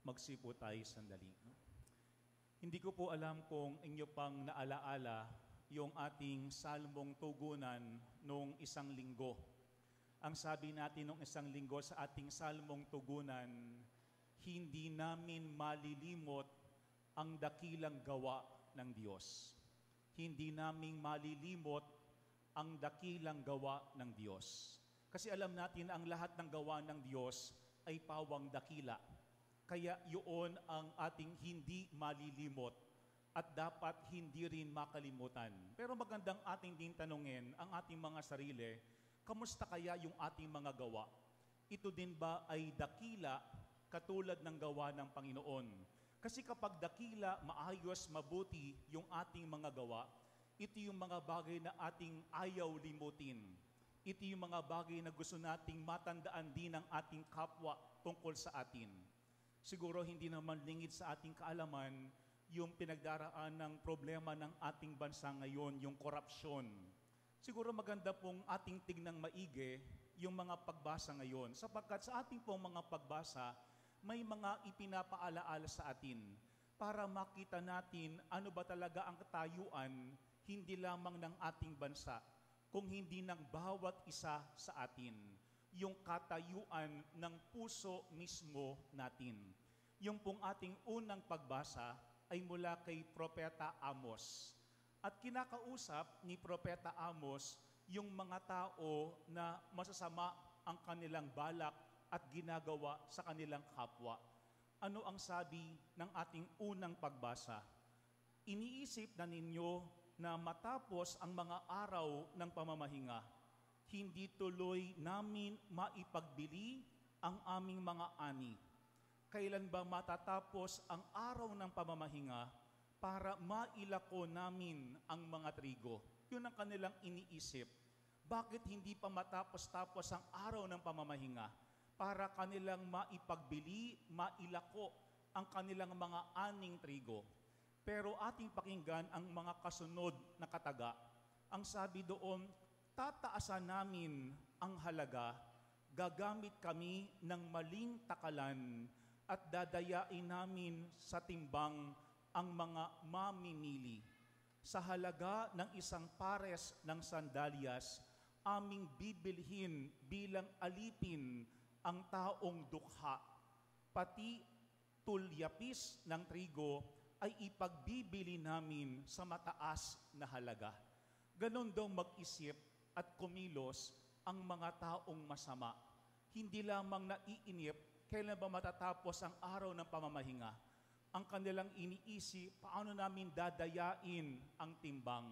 Magsipo tayo sandali. Hindi ko po alam kung inyo pang naalaala yung ating salmong tugunan nung isang linggo. Ang sabi natin nung isang linggo sa ating salmong tugunan, hindi namin malilimot ang dakilang gawa ng Diyos. Hindi namin malilimot ang dakilang gawa ng Diyos. Kasi alam natin ang lahat ng gawa ng Diyos ay pawang dakila. Kaya yun ang ating hindi malilimot at dapat hindi rin makalimutan. Pero magandang ating din tanungin ang ating mga sarili, kamusta kaya yung ating mga gawa? Ito din ba ay dakila katulad ng gawa ng Panginoon? Kasi kapag dakila, maayos, mabuti yung ating mga gawa, ito yung mga bagay na ating ayaw limutin. Ito yung mga bagay na gusto nating matandaan din ng ating kapwa tungkol sa atin. Siguro hindi naman lingid sa ating kaalaman yung pinagdaraan ng problema ng ating bansa ngayon, yung korupsyon. Siguro maganda pong ating tignang maigi yung mga pagbasa ngayon sapagkat sa ating pong mga pagbasa, may mga ipinapaalaala sa atin para makita natin ano ba talaga ang katayuan hindi lamang ng ating bansa, kung hindi ng bawat isa sa atin, yung katayuan ng puso mismo natin. Yung pong ating unang pagbasa ay mula kay Propeta Amos. At kinakausap ni Propeta Amos yung mga tao na masasama ang kanilang balak at ginagawa sa kanilang kapwa. Ano ang sabi ng ating unang pagbasa? Iniisip na ninyo na matapos ang mga araw ng pamamahinga, hindi tuloy namin maipagbili ang aming mga ani. Kailan ba matatapos ang araw ng pamamahinga para mailako namin ang mga trigo? Yun ang kanilang iniisip. Bakit hindi pa matapos-tapos ang araw ng pamamahinga para kanilang maipagbili, mailako ang kanilang mga aning trigo? Pero ating pakinggan ang mga kasunod na kataga. Ang sabi doon, tataasan namin ang halaga, gagamit kami ng maling takalan at dadayain namin sa timbang ang mga mamimili. Sa halaga ng isang pares ng sandalyas, aming bibilhin bilang alipin ang taong dukha. Pati tulyapis ng trigo ay ipagbibili namin sa mataas na halaga. Ganon daw mag-isip at kumilos ang mga taong masama. Hindi lamang naiinip kailan ba matatapos ang araw ng pamamahinga. Ang kanilang iniisip, paano namin dadayain ang timbang?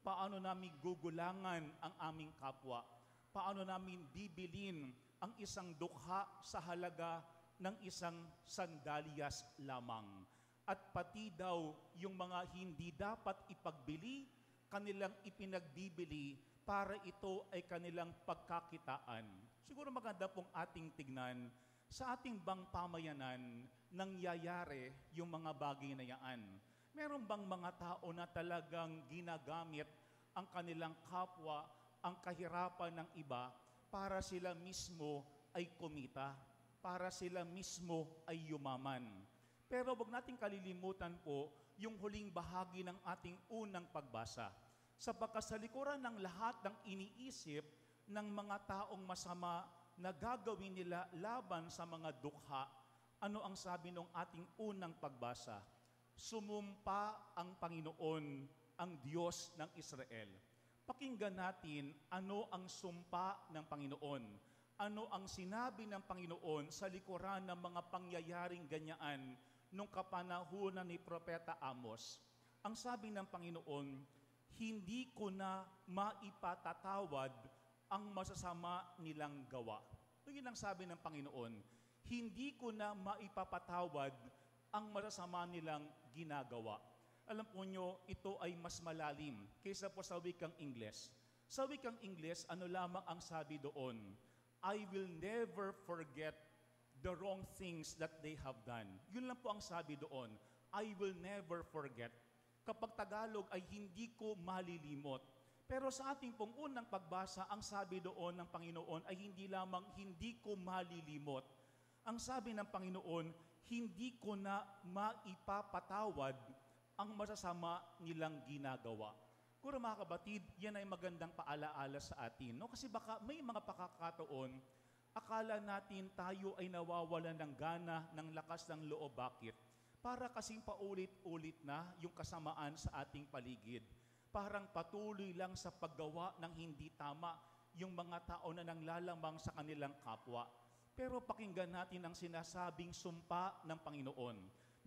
Paano namin gugulangan ang aming kapwa? Paano namin bibilin ang isang dukha sa halaga ng isang sandalyas lamang? At pati daw yung mga hindi dapat ipagbili, kanilang ipinagbibili para ito ay kanilang pagkakitaan. Siguro maganda pong ating tignan, sa ating bang pamayanan nangyayari yung mga bagay na yan? Meron bang mga tao na talagang ginagamit ang kanilang kapwa, ang kahirapan ng iba para sila mismo ay kumita, para sila mismo ay yumaman? Pero wag nating kalilimutan po yung huling bahagi ng ating unang pagbasa. Sapagkat sa likuran ng lahat ng iniisip ng mga taong masama na gagawin nila laban sa mga dukha, ano ang sabi ng ating unang pagbasa? Sumumpa ang Panginoon, ang Diyos ng Israel. Pakinggan natin ano ang sumpa ng Panginoon. Ano ang sinabi ng Panginoon sa likuran ng mga pangyayaring ganyan nung kapanahunan ni Propeta Amos. Ang sabi ng Panginoon, hindi ko na maipatatawad ang masasama nilang gawa. Yun ang sabi ng Panginoon, hindi ko na maipapatawad ang masasama nilang ginagawa. Alam po nyo, ito ay mas malalim kaysa po sa wikang Ingles. Sa wikang Ingles, ano lamang ang sabi doon? I will never forget the wrong things that they have done. Yun lang po ang sabi doon. I will never forget. Kapag Tagalog ay hindi ko malilimot. Pero sa ating pong unang pagbasa, ang sabi doon ng Panginoon ay hindi lamang hindi ko malilimot. Ang sabi ng Panginoon, hindi ko na maipapatawad ang masasama nilang ginagawa. Kung mga kabatid, yan ay magandang paalaala sa atin. No? Kasi baka may mga pakakataon, akala natin tayo ay nawawalan ng gana, ng lakas ng loob. Bakit? Para kasing paulit-ulit na yung kasamaan sa ating paligid. Parang patuloy lang sa paggawa ng hindi tama yung mga tao na nanglalamang sa kanilang kapwa. Pero pakinggan natin ang sinasabing sumpa ng Panginoon.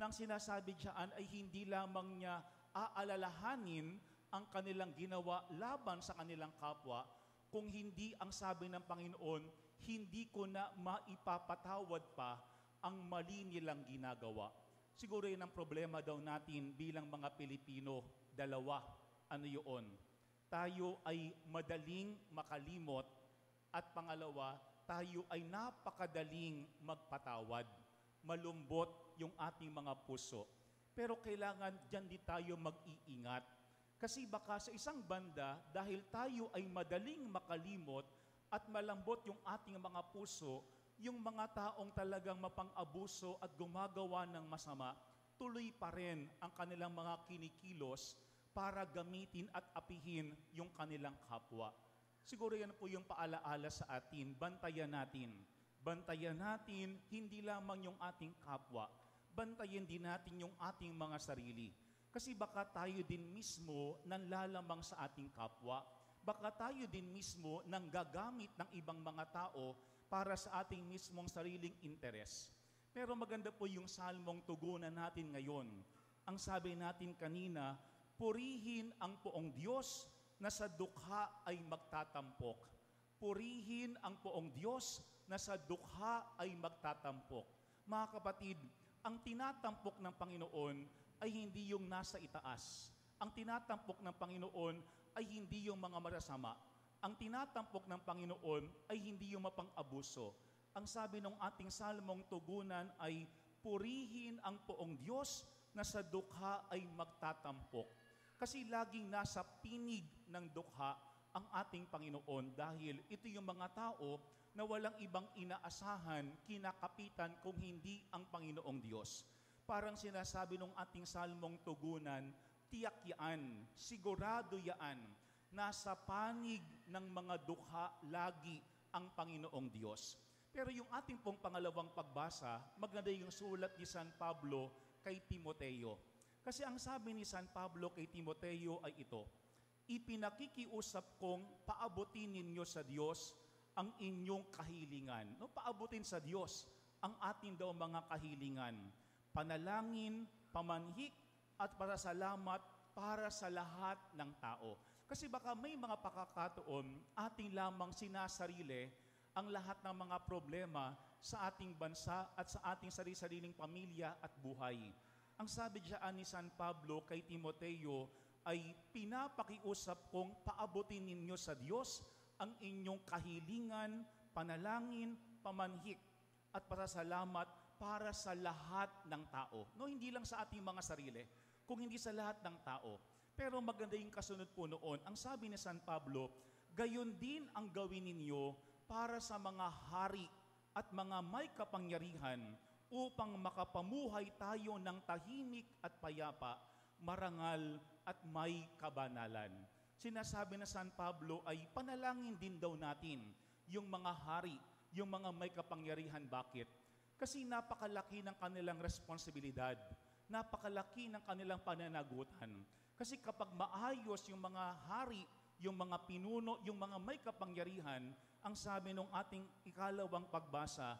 Nang sinasabi diyan ay hindi lamang niya aalalahanin ang kanilang ginawa laban sa kanilang kapwa, kung hindi ang sabi ng Panginoon, hindi ko na maipapatawad pa ang mali nilang ginagawa. Siguro yun ang problema daw natin bilang mga Pilipino, dalawa. Ano yun? Tayo ay madaling makalimot at pangalawa, tayo ay napakadaling magpatawad. Malumbot yung ating mga puso. Pero kailangan dyan di tayo mag-iingat. Kasi baka sa isang banda, dahil tayo ay madaling makalimot at malambot yung ating mga puso, yung mga taong talagang mapang-abuso at gumagawa ng masama, tuloy pa rin ang kanilang mga kinikilos para gamitin at apihin yung kanilang kapwa. Siguro yan po yung paalaala sa atin, bantayan natin. Bantayan natin hindi lamang yung ating kapwa, bantayan din natin yung ating mga sarili. Kasi baka tayo din mismo nanlalamang sa ating kapwa. Baka tayo din mismo nang gagamit ng ibang mga tao para sa ating mismong sariling interes. Pero maganda po yung salmong tugunan natin ngayon. Ang sabi natin kanina, purihin ang poong Diyos na sa dukha ay magtatampok. Purihin ang poong Diyos na sa dukha ay magtatampok. Mga kapatid, ang tinatampok ng Panginoon ay hindi yung nasa itaas. Ang tinatampok ng Panginoon ay hindi yung mga marasama. Ang tinatampok ng Panginoon ay hindi yung mapang-abuso. Ang sabi ng ating salmong tugunan ay, purihin ang poong Diyos na sa dukha ay magtatampok. Kasi laging nasa pinig ng dukha ang ating Panginoon dahil ito yung mga tao na walang ibang inaasahan, kinakapitan kung hindi ang Panginoong Diyos. Parang sinasabi ng ating salmong tugunan, tiyak yaan, sigurado yaan, nasa panig ng mga dukha lagi ang Panginoong Diyos. Pero yung ating pong pangalawang pagbasa, maganda yung sulat ni San Pablo kay Timoteo. Kasi ang sabi ni San Pablo kay Timoteo ay ito, ipinakikiusap kong paabutin ninyo sa Diyos ang inyong kahilingan. No, paabutin sa Diyos ang ating daw mga kahilingan. Panalangin, pamanhik, at pasasalamat para sa lahat ng tao. Kasi baka may mga pakakataon, ating lamang sinasarili ang lahat ng mga problema sa ating bansa at sa ating sarili-sariling pamilya at buhay. Ang sabi diyan ni San Pablo kay Timoteo ay pinapakiusap kong paabutin ninyo sa Diyos ang inyong kahilingan, panalangin, pamanhik, at pasasalamat para sa lahat ng tao. No, hindi lang sa ating mga sarili, kung hindi sa lahat ng tao. Pero maganda yung kasunod po noon. Ang sabi ni San Pablo, gayon din ang gawin ninyo para sa mga hari at mga may kapangyarihan upang makapamuhay tayo ng tahimik at payapa, marangal at may kabanalan. Sinasabi na San Pablo ay panalangin din daw natin yung mga hari, yung mga may kapangyarihan. Bakit? Kasi napakalaki ng kanilang responsibilidad, napakalaki ng kanilang pananagutan. Kasi kapag maayos yung mga hari, yung mga pinuno, yung mga may kapangyarihan, ang sabi ng ating ikalawang pagbasa,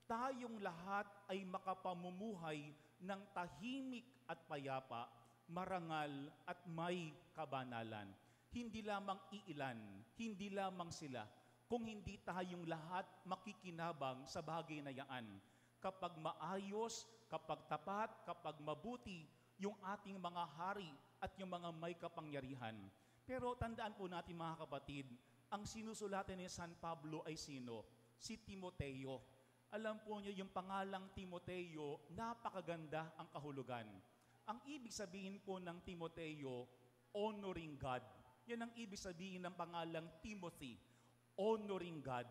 tayong lahat ay makapamumuhay ng tahimik at payapa, marangal at may kabanalan. Hindi lamang iilan, hindi lamang sila, kung hindi tayong lahat makikinabang sa bagay na yaan. Kapag maayos, kapag tapat, kapag mabuti, yung ating mga hari at yung mga may kapangyarihan. Pero tandaan po natin mga kapatid, ang sinusulatan ni San Pablo ay sino? Si Timoteo. Alam po niyo yung pangalang Timoteo, napakaganda ang kahulugan. Ang ibig sabihin po ng Timoteo, honoring God. Yan ang ibig sabihin ng pangalang Timothy, honoring God.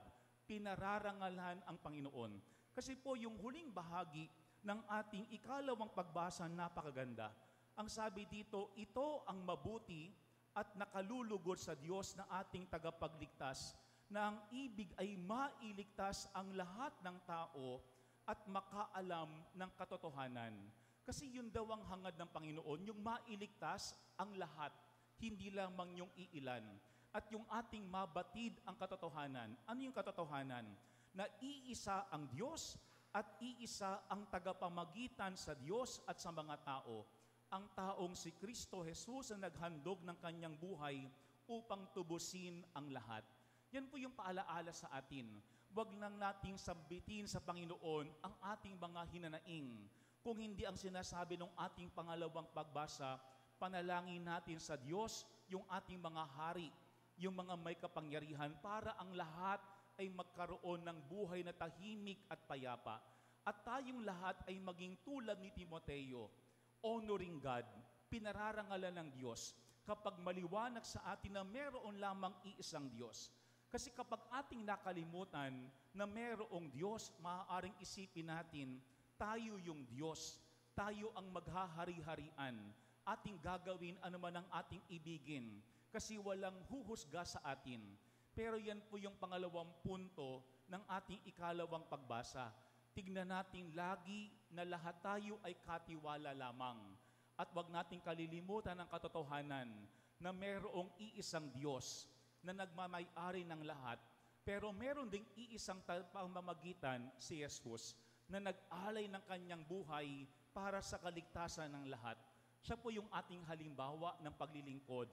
Pinararangalan ang Panginoon. Kasi po yung huling bahagi ng ating ikalawang pagbasa napakaganda. Ang sabi dito, ito ang mabuti at nakalulugod sa Diyos na ating tagapagligtas, na ang ibig ay mailigtas ang lahat ng tao at makaalam ng katotohanan. Kasi yun daw ang hangad ng Panginoon, yung mailigtas ang lahat, hindi lamang yung iilan. At yung ating mabatid ang katotohanan. Ano yung katotohanan? Na iisa ang Diyos at iisa ang tagapamagitan sa Diyos at sa mga tao. Ang taong si Kristo Jesus na naghandog ng kanyang buhay upang tubusin ang lahat. Yan po yung paalaala sa atin. Huwag lang nating sambitin sa Panginoon ang ating mga hinanaing. Kung hindi ang sinasabi ng ating pangalawang pagbasa, panalangin natin sa Diyos yung ating mga hari, yung mga may kapangyarihan para ang lahat ay magkaroon ng buhay na tahimik at payapa. At tayong lahat ay maging tulad ni Timoteo, honoring God, pinararangalan ng Diyos kapag maliwanag sa atin na meron lamang iisang Diyos. Kasi kapag ating nakalimutan na merong Diyos, maaaring isipin natin, tayo yung Diyos, tayo ang maghahari-harian, ating gagawin anuman ang ating ibigin, kasi walang huhusga sa atin. Pero yan po yung pangalawang punto ng ating ikalawang pagbasa. Tignan natin lagi na lahat tayo ay katiwala lamang. At wag nating kalilimutan ang katotohanan na merong iisang Diyos na nagmamay-ari ng lahat, pero meron ding iisang pamamagitan, si Jesus, na nag-alay ng kanyang buhay para sa kaligtasan ng lahat. Siya po yung ating halimbawa ng paglilingkod.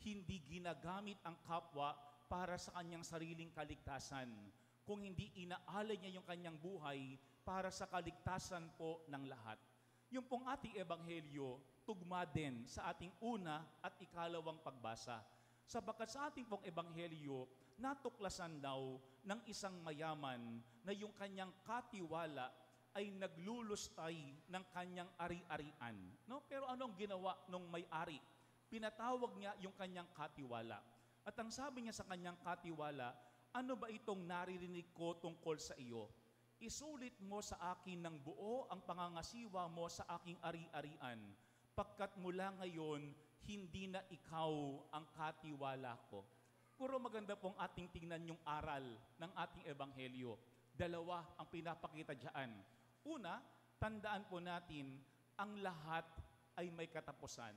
Hindi ginagamit ang kapwa para sa kanyang sariling kaligtasan, kung hindi inaalay niya yung kanyang buhay para sa kaligtasan po ng lahat. Yung pong ating ebanghelyo, tugma din sa ating una at ikalawang pagbasa. Sapagkat sa ating pong ebanghelyo, natuklasan daw ng isang mayaman na yung kanyang katiwala ay naglulustay ng kanyang ari-arian. No? Pero anong ginawa nung may-ari? Pinatawag niya yung kanyang katiwala. At ang sabi niya sa kanyang katiwala, ano ba itong naririnig ko tungkol sa iyo? Isulit mo sa akin ng buo ang pangangasiwa mo sa aking ari-arian, pagkat mula ngayon, hindi na ikaw ang katiwala ko. Puro maganda pong ating tingnan yung aral ng ating ebanghelyo. Dalawa ang pinapakita diyan. Una, tandaan po natin, ang lahat ay may katapusan.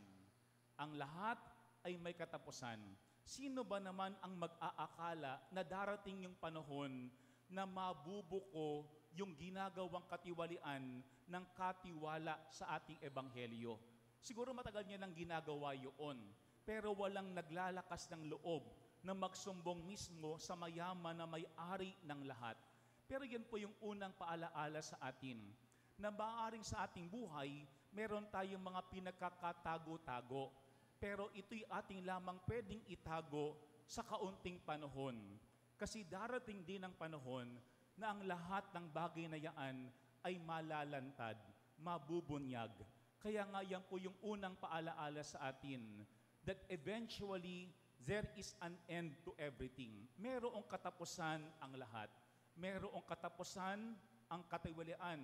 Ang lahat ay may katapusan. Sino ba naman ang mag-aakala na darating yung panahon na mabubuko yung ginagawang katiwalian ng katiwala sa ating ebanghelyo? Siguro matagal niya nang ginagawa yun, pero walang naglalakas ng loob na magsumbong mismo sa mayaman na may-ari ng lahat. Pero yan po yung unang paalaala sa atin, na maaaring sa ating buhay, meron tayong mga pinagkakatago-tago, pero ito'y ating lamang pwedeng itago sa kaunting panahon. Kasi darating din ang panahon na ang lahat ng bagay na yaan ay malalantad, mabubunyag. Kaya nga yan po yung unang paalaala sa atin, that eventually, there is an end to everything. Merong katapusan ang lahat. Merong katapusan ang katiwalian.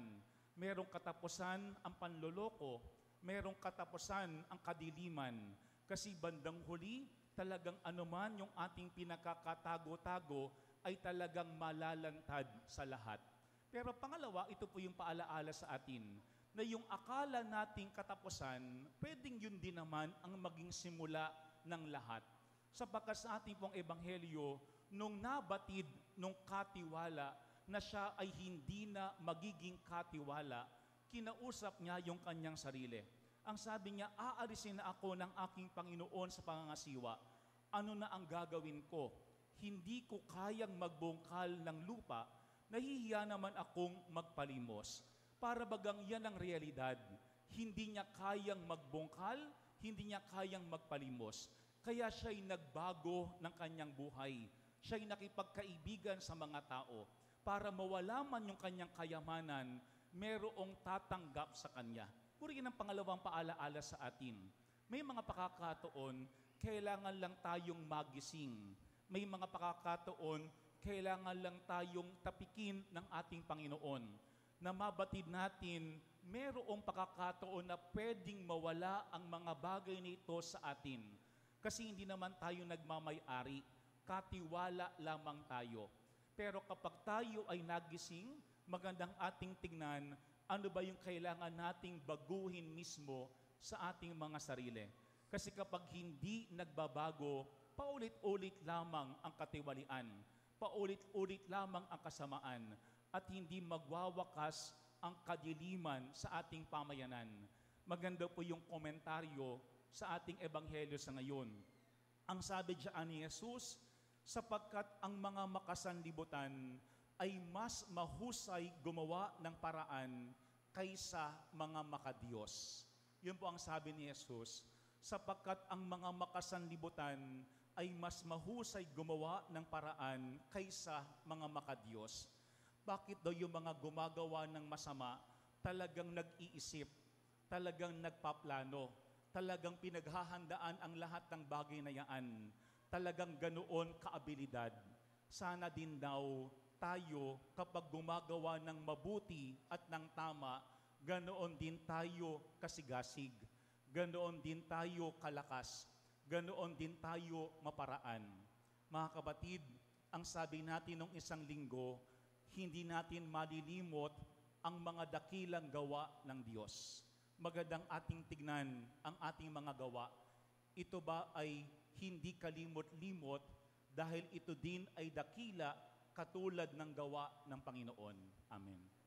Merong katapusan ang panloloko. Merong katapusan ang kadiliman. Kasi bandang huli, talagang anuman yung ating pinakakatago-tago ay talagang malalantad sa lahat. Pero pangalawa, ito po yung paalaala sa atin, na yung akala nating katapusan, pwedeng yun din naman ang maging simula ng lahat. Sapagkat sa ating pong ebanghelyo, nung nabatid nung katiwala na siya ay hindi na magiging katiwala, kinausap niya yung kanyang sarili. Ang sabi niya, aalisin na ako ng aking Panginoon sa pangangasiwa. Ano na ang gagawin ko? Hindi ko kayang magbungkal ng lupa, nahihiya naman akong magpalimos. Para bagang yan ang realidad. Hindi niya kayang magbungkal, hindi niya kayang magpalimos. Kaya siya'y nagbago ng kanyang buhay. Siya'y nakipagkaibigan sa mga tao. Para mawala man yung kanyang kayamanan, merong tatanggap sa kanya. Puro yun ang pangalawang paalaala sa atin. May mga pakakataon, kailangan lang tayong magising. May mga pakakataon, kailangan lang tayong tapikin ng ating Panginoon na mabatid natin merong pakakataon na pwedeng mawala ang mga bagay nito sa atin. Kasi hindi naman tayo nagmamay-ari, katiwala lamang tayo. Pero kapag tayo ay nagising, magandang ating tignan ano ba yung kailangan nating baguhin mismo sa ating mga sarili. Kasi kapag hindi nagbabago, paulit-ulit lamang ang katiwalian, paulit-ulit lamang ang kasamaan, at hindi magwawakas ang kadiliman sa ating pamayanan. Maganda po yung komentaryo sa ating ebanghelyo sa ngayon. Ang sabi diyan ni Jesus, sapagkat ang mga makasanlibutan ay mas mahusay gumawa ng paraan kaysa mga makadiyos. Yun po ang sabi ni Jesus, sapagkat ang mga makasanlibutan ay mas mahusay gumawa ng paraan kaysa mga makadiyos. Bakit daw yung mga gumagawa ng masama talagang nag-iisip, talagang nagpaplano, talagang pinaghahandaan ang lahat ng bagay na yaan, talagang ganoon kaabilidad. Sana din daw tayo kapag gumagawa ng mabuti at ng tama, ganoon din tayo kasigasig, ganoon din tayo kalakas, ganoon din tayo maparaan. Mga kapatid, ang sabi natin nung isang linggo, hindi natin malilimot ang mga dakilang gawa ng Diyos. Magandang ating tignan ang ating mga gawa. Ito ba ay hindi kalimot-limot dahil ito din ay dakila katulad ng gawa ng Panginoon. Amen.